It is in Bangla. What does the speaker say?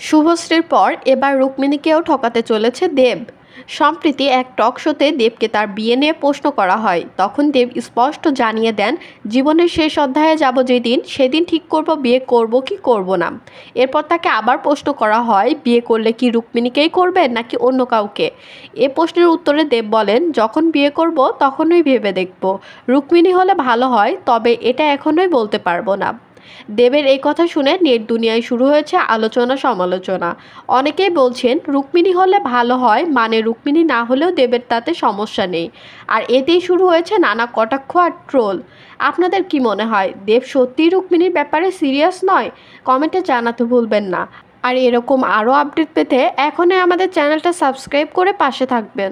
শুভশ্রীর পর এবার রুক্মিণীকেও ঠকাতে চলেছে দেব। সম্প্রতি এক টক শোতে দেবকে তার বিয়ে নিয়ে প্রশ্ন করা হয়। তখন দেব স্পষ্ট জানিয়ে দেন, জীবনের শেষ অধ্যায়ে যাব যেদিন, সেদিন ঠিক করব বিয়ে করব কি করব না। এরপর তাকে আবার প্রশ্ন করা হয়, বিয়ে করলে কি রুক্মিণীকেই করবেন নাকি অন্য কাউকে। এ প্রশ্নের উত্তরে দেব বলেন, যখন বিয়ে করব তখনই ভেবে দেখব। রুক্মিণী হলে ভালো হয়, তবে এটা এখনোই বলতে পারবো না। দেবের এই কথা শুনে নেট দুনিয়ায় শুরু হয়েছে আলোচনা সমালোচনা। অনেকেই বলছেন রুক্মিণী হলে ভালো হয়, মানে রুক্মিণী না হলেও দেবের তাতে সমস্যা নেই। আর এতেই শুরু হয়েছে নানা কটাক্ষ আর ট্রোল। আপনাদের কি মনে হয়, দেব সত্যিই রুক্মিণীর ব্যাপারে সিরিয়াস নয়? কমেন্টে জানাতে ভুলবেন না। আর এরকম আরও আপডেট পেতে এখনই আমাদের চ্যানেলটা সাবস্ক্রাইব করে পাশে থাকবেন।